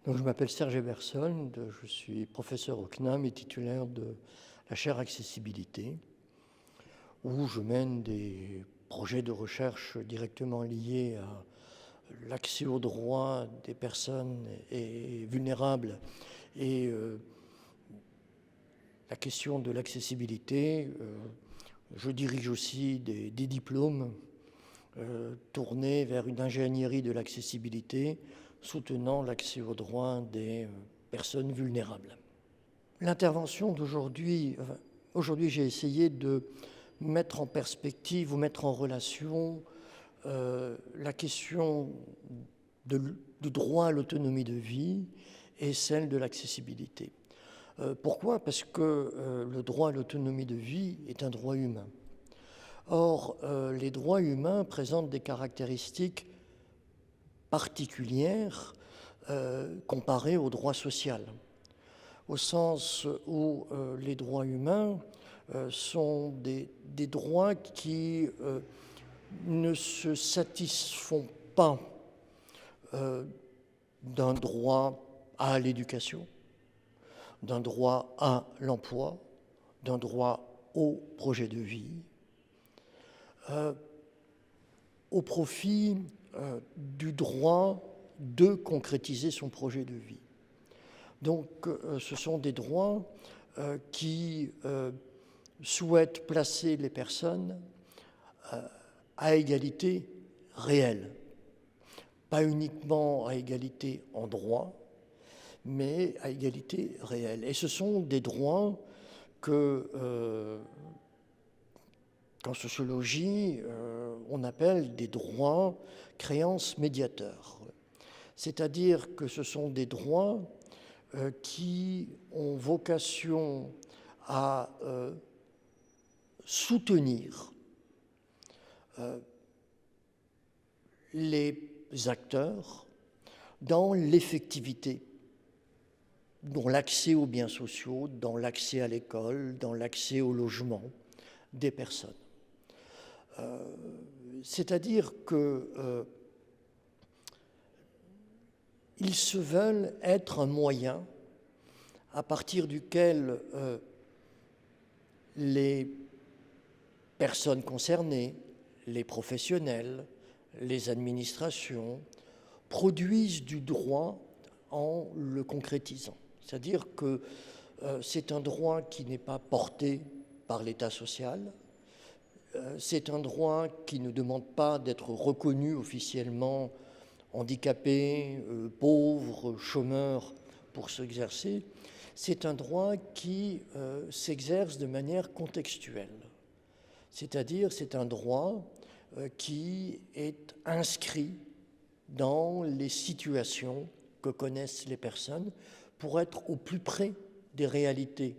Donc, je m'appelle Serge Eberson, je suis professeur au CNAM et titulaire de la chaire accessibilité, où je mène des projets de recherche directement liés à l'accès aux droits des personnes vulnérables et la question de l'accessibilité. Je dirige aussi des diplômes tournés vers une ingénierie de l'accessibilité soutenant l'accès aux droits des personnes vulnérables. L'intervention d'aujourd'hui, j'ai essayé de mettre en perspective ou mettre en relation la question du droit à l'autonomie de vie et celle de l'accessibilité. Pourquoi ? Parce que le droit à l'autonomie de vie est un droit humain. Or, les droits humains présentent des caractéristiques particulières comparées au droit social, au sens où les droits humains sont des droits qui ne se satisfont pas d'un droit à l'éducation, d'un droit à l'emploi, d'un droit au projet de vie, au profit du droit de concrétiser son projet de vie. Donc, ce sont des droits qui souhaitent placer les personnes à égalité réelle, pas uniquement à égalité en droit, mais à égalité réelle. Et ce sont des droits que, qu'en sociologie, on appelle des droits créances médiateurs. C'est-à-dire que ce sont des droits qui ont vocation à soutenir les acteurs dans l'effectivité, dans l'accès aux biens sociaux, dans l'accès à l'école, dans l'accès au logement des personnes. C'est-à-dire que ils se veulent être un moyen à partir duquel les personnes concernées, les professionnels, les administrations, produisent du droit en le concrétisant. C'est-à-dire que c'est un droit qui n'est pas porté par l'État social, c'est un droit qui ne demande pas d'être reconnu officiellement handicapé, pauvre, chômeur pour s'exercer. C'est un droit qui s'exerce de manière contextuelle. C'est-à-dire, c'est un droit qui est inscrit dans les situations que connaissent les personnes pour être au plus près des réalités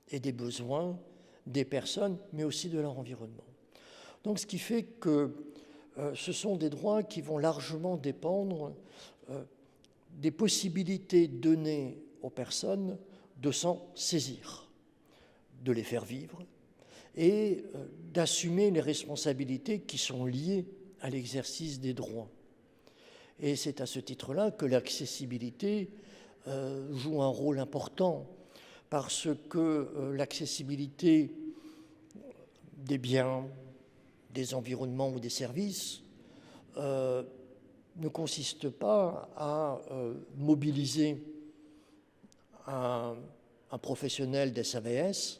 et des besoins des personnes, mais aussi de leur environnement. Donc, ce qui fait que ce sont des droits qui vont largement dépendre des possibilités données aux personnes de s'en saisir, de les faire vivre et d'assumer les responsabilités qui sont liées à l'exercice des droits. Et c'est à ce titre-là que l'accessibilité joue un rôle important, parce que l'accessibilité des biens, des environnements ou des services ne consiste pas à mobiliser un professionnel des SAVS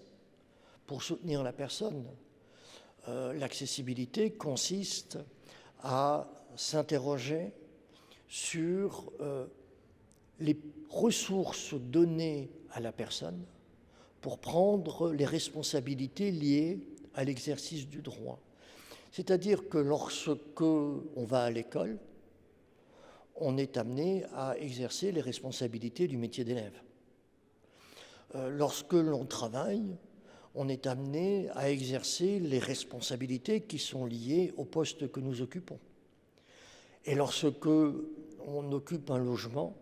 pour soutenir la personne. L'accessibilité consiste à s'interroger sur les ressources données à la personne pour prendre les responsabilités liées à l'exercice du droit. C'est-à-dire que lorsque on va à l'école, on est amené à exercer les responsabilités du métier d'élève. Lorsque l'on travaille, on est amené à exercer les responsabilités qui sont liées au poste que nous occupons. Et lorsque on occupe un logement,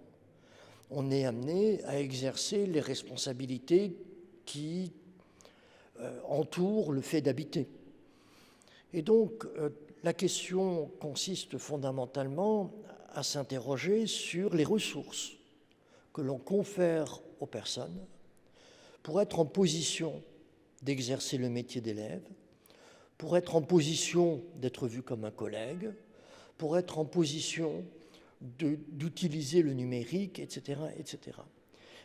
on est amené à exercer les responsabilités qui entourent le fait d'habiter. Et donc, la question consiste fondamentalement à s'interroger sur les ressources que l'on confère aux personnes pour être en position d'exercer le métier d'élève, pour être en position d'être vu comme un collègue, pour être en position d'utiliser le numérique, etc., etc.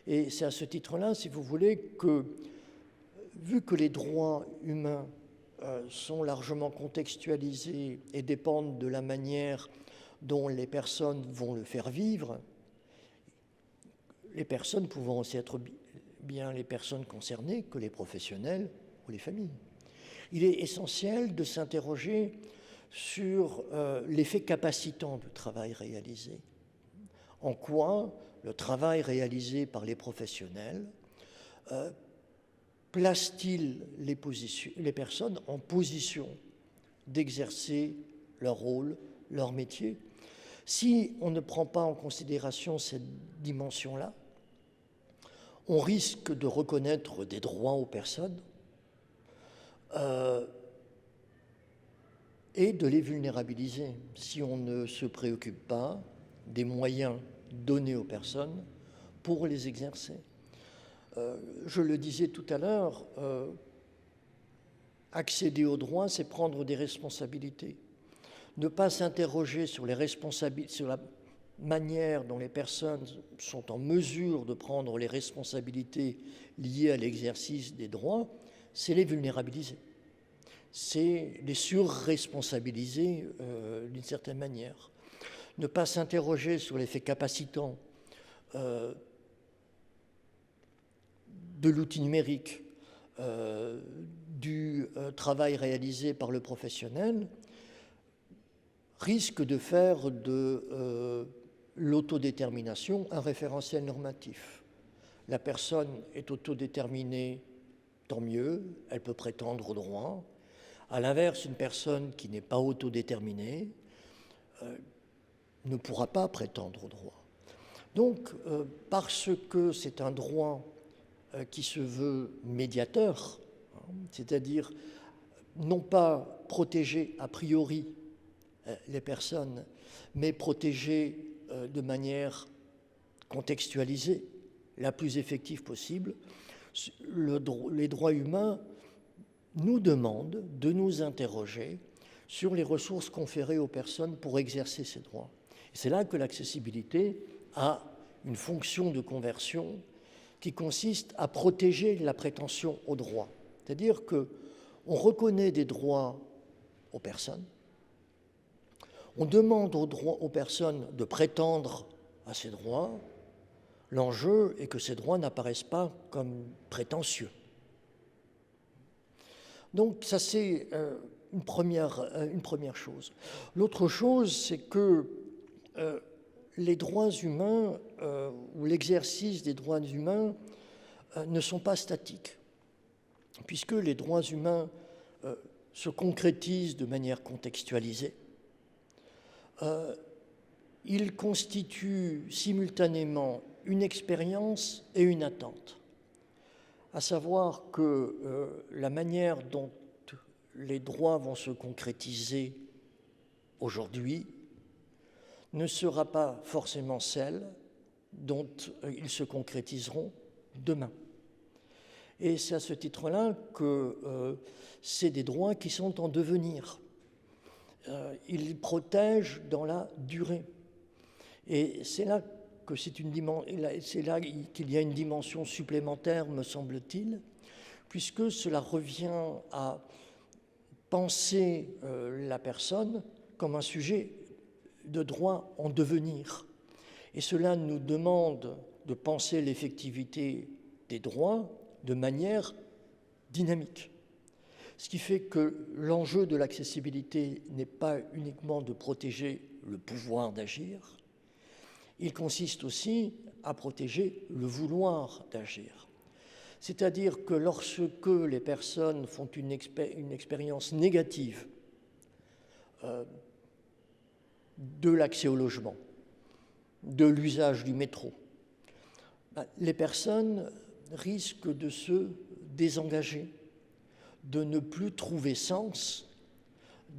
Et c'est à ce titre-là, si vous voulez, que, vu que les droits humains sont largement contextualisés et dépendent de la manière dont les personnes vont le faire vivre, les personnes pouvant aussi être bien les personnes concernées que les professionnels ou les familles. Il est essentiel de s'interroger sur l'effet capacitant du travail réalisé. En quoi le travail réalisé par les professionnels place-t-il les personnes en position d'exercer leur rôle, leur métier? Si on ne prend pas en considération cette dimension-là, on risque de reconnaître des droits aux personnes et de les vulnérabiliser si on ne se préoccupe pas des moyens donnés aux personnes pour les exercer. Je le disais tout à l'heure, accéder aux droits, c'est prendre des responsabilités. Ne pas s'interroger sur les responsabilités, sur la manière dont les personnes sont en mesure de prendre les responsabilités liées à l'exercice des droits, c'est les vulnérabiliser. C'est les surresponsabiliser d'une certaine manière. Ne pas s'interroger sur l'effet capacitant de l'outil numérique, du travail réalisé par le professionnel, risque de faire de l'autodétermination un référentiel normatif. La personne est autodéterminée, tant mieux, elle peut prétendre au droit. À l'inverse, une personne qui n'est pas autodéterminée ne pourra pas prétendre au droit. Donc, parce que c'est un droit qui se veut médiateur, c'est-à-dire non pas protéger a priori les personnes, mais protéger de manière contextualisée, la plus effective possible, les droits humains nous demandent de nous interroger sur les ressources conférées aux personnes pour exercer ces droits. C'est là que l'accessibilité a une fonction de conversion qui consiste à protéger la prétention aux droits. C'est-à-dire qu'on reconnaît des droits aux personnes, on demande aux personnes de prétendre à ces droits. L'enjeu est que ces droits n'apparaissent pas comme prétentieux. Donc ça, c'est une première chose. L'autre chose, c'est que les droits humains ou l'exercice des droits humains ne sont pas statiques, puisque les droits humains se concrétisent de manière contextualisée. Ils constituent simultanément une expérience et une attente, à savoir que la manière dont les droits vont se concrétiser aujourd'hui ne sera pas forcément celle dont ils se concrétiseront demain. Et c'est à ce titre-là que c'est des droits qui sont en devenir. Ils protègent dans la durée. Et c'est là que c'est là qu'il y a une dimension supplémentaire, me semble-t-il, puisque cela revient à penser la personne comme un sujet de droit en devenir. Et cela nous demande de penser l'effectivité des droits de manière dynamique. Ce qui fait que l'enjeu de l'accessibilité n'est pas uniquement de protéger le pouvoir d'agir, il consiste aussi à protéger le vouloir d'agir. C'est-à-dire que lorsque les personnes font une expérience négative de l'accès au logement, de l'usage du métro, les personnes risquent de se désengager, de ne plus trouver sens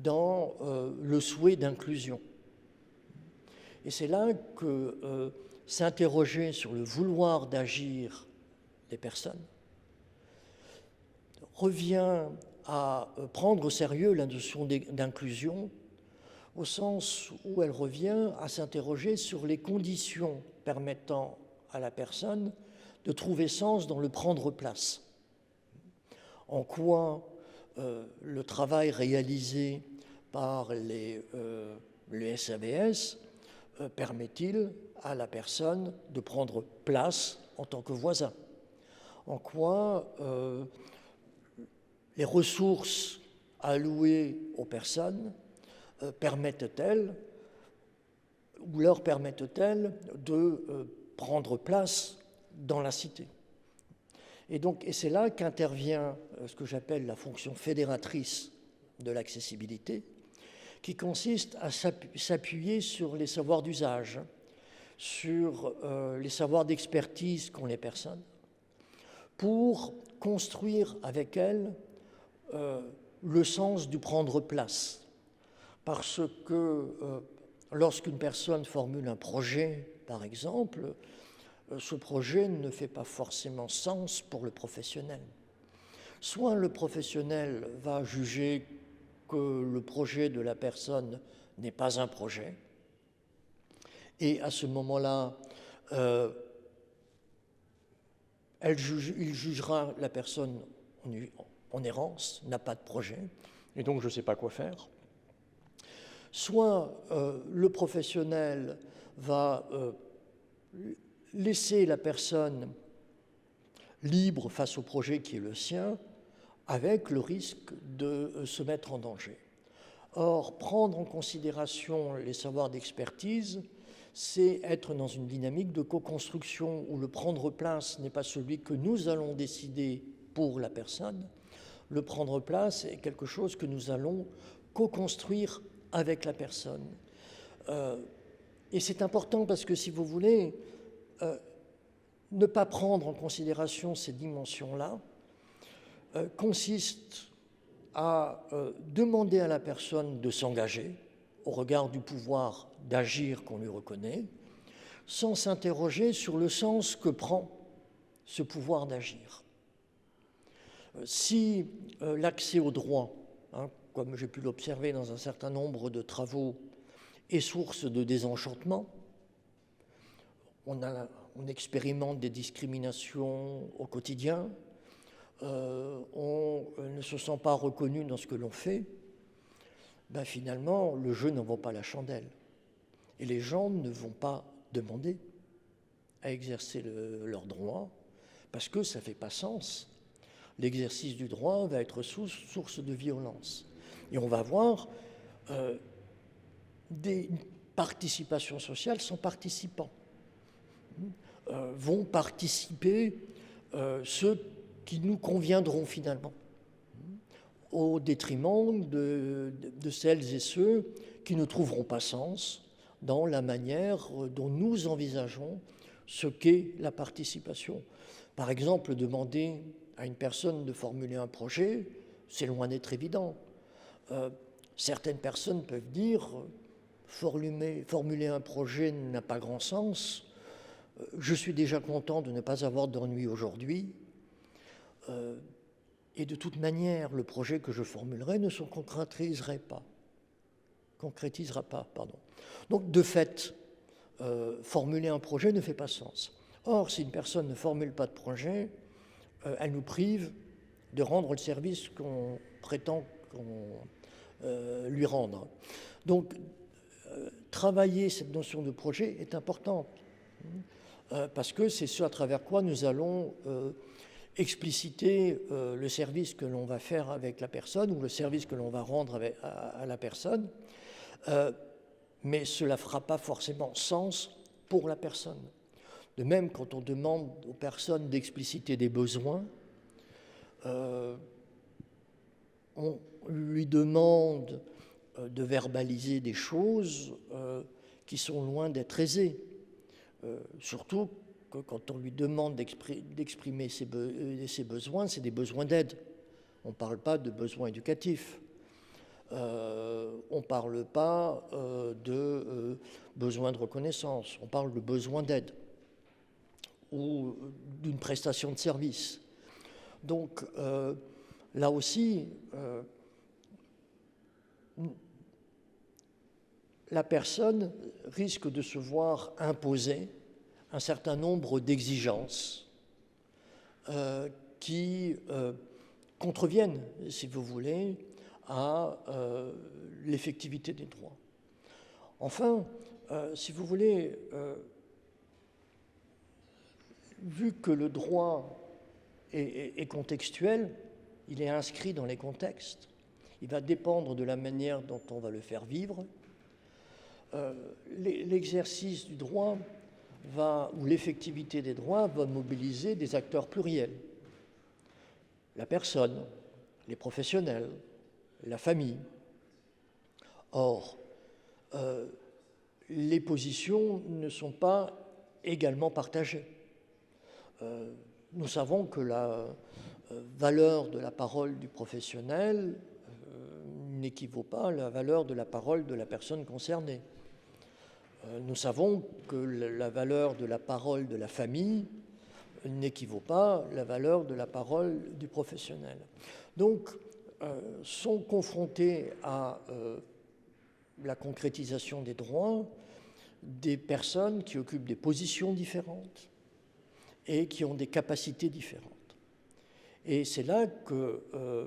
dans le souhait d'inclusion. Et c'est là que s'interroger sur le vouloir d'agir des personnes revient à prendre au sérieux la notion d'inclusion, au sens où elle revient à s'interroger sur les conditions permettant à la personne de trouver sens dans le prendre place. En quoi le travail réalisé par le SAVS permet-il à la personne de prendre place en tant que voisin? En quoi les ressources allouées aux personnes permettent-elles ou leur permettent-elles de prendre place dans la cité? Et c'est là qu'intervient ce que j'appelle la fonction fédératrice de l'accessibilité, qui consiste à s'appuyer sur les savoirs d'usage, sur les savoirs d'expertise qu'ont les personnes, pour construire avec elles le sens du prendre place. Parce que lorsqu'une personne formule un projet, par exemple, ce projet ne fait pas forcément sens pour le professionnel. Soit le professionnel va juger que le projet de la personne n'est pas un projet, et à ce moment-là, il jugera la personne en errance, n'a pas de projet, et donc je ne sais pas quoi faire. Soit le professionnel va laisser la personne libre face au projet qui est le sien, avec le risque de se mettre en danger. Or, prendre en considération les savoirs d'expertise, c'est être dans une dynamique de co-construction où le prendre place n'est pas celui que nous allons décider pour la personne. Le prendre place est quelque chose que nous allons co-construire avec la personne. Et c'est important parce que, si vous voulez, ne pas prendre en considération ces dimensions-là consiste à demander à la personne de s'engager au regard du pouvoir d'agir qu'on lui reconnaît, sans s'interroger sur le sens que prend ce pouvoir d'agir. Si l'accès au droit, comme j'ai pu l'observer dans un certain nombre de travaux, est source de désenchantement, on expérimente des discriminations au quotidien, on ne se sent pas reconnu dans ce que l'on fait, finalement, le jeu n'en vaut pas la chandelle. Et les gens ne vont pas demander à exercer leur droit parce que ça ne fait pas sens. L'exercice du droit va être source de violence. Et on va voir des participations sociales sans participants. Vont participer ceux qui nous conviendront finalement, au détriment de celles et ceux qui ne trouveront pas sens dans la manière dont nous envisageons ce qu'est la participation. Par exemple, demander à une personne de formuler un projet, c'est loin d'être évident. Certaines personnes peuvent dire formuler un projet n'a pas grand sens, je suis déjà content de ne pas avoir d'ennui aujourd'hui, et de toute manière, le projet que je formulerai ne se concrétisera pas. Donc, de fait, formuler un projet ne fait pas sens. Or, si une personne ne formule pas de projet, elle nous prive de rendre le service qu'on prétend lui rendre. Donc, travailler cette notion de projet est important, parce que c'est ce à travers quoi nous allons expliciter le service que l'on va faire avec la personne ou le service que l'on va rendre à la personne, mais cela ne fera pas forcément sens pour la personne. De même, quand on demande aux personnes d'expliciter des besoins, on lui demande de verbaliser des choses qui sont loin d'être aisées, surtout que quand on lui demande d'exprimer ses besoins, c'est des besoins d'aide. On ne parle pas de besoins éducatifs. On ne parle pas de besoin de reconnaissance, on parle de besoin d'aide ou d'une prestation de service. Donc là aussi, la personne risque de se voir imposer un certain nombre d'exigences qui contreviennent, si vous voulez, à l'effectivité des droits. Enfin, si vous voulez, vu que le droit est contextuel, il est inscrit dans les contextes, il va dépendre de la manière dont on va le faire vivre. L'exercice du droit ou l'effectivité des droits va mobiliser des acteurs pluriels. La personne, les professionnels, la famille. Or, les positions ne sont pas également partagées. Nous savons que la valeur de la parole du professionnel n'équivaut pas à la valeur de la parole de la personne concernée. Nous savons que la valeur de la parole de la famille n'équivaut pas à la valeur de la parole du professionnel. Donc, sont confrontés à la concrétisation des droits des personnes qui occupent des positions différentes et qui ont des capacités différentes. Et c'est là qu'il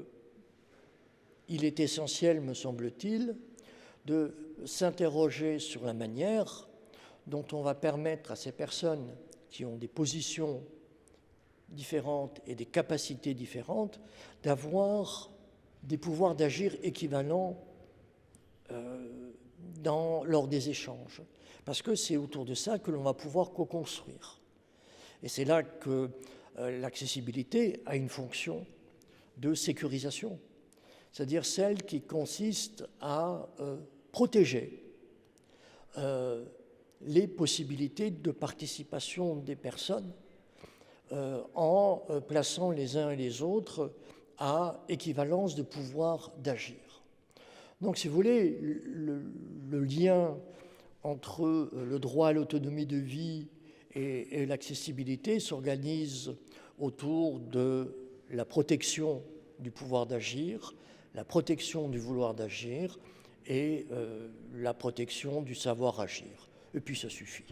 est essentiel, me semble-t-il, de s'interroger sur la manière dont on va permettre à ces personnes qui ont des positions différentes et des capacités différentes d'avoir des pouvoirs d'agir équivalents lors des échanges. Parce que c'est autour de ça que l'on va pouvoir co-construire. Et c'est là que l'accessibilité a une fonction de sécurisation, c'est-à-dire celle qui consiste à protéger les possibilités de participation des personnes en plaçant les uns et les autres à équivalence de pouvoir d'agir. Donc, si vous voulez, le lien entre le droit à l'autonomie de vie et l'accessibilité s'organise autour de la protection du pouvoir d'agir, la protection du vouloir d'agir et la protection du savoir agir. Et puis ça suffit.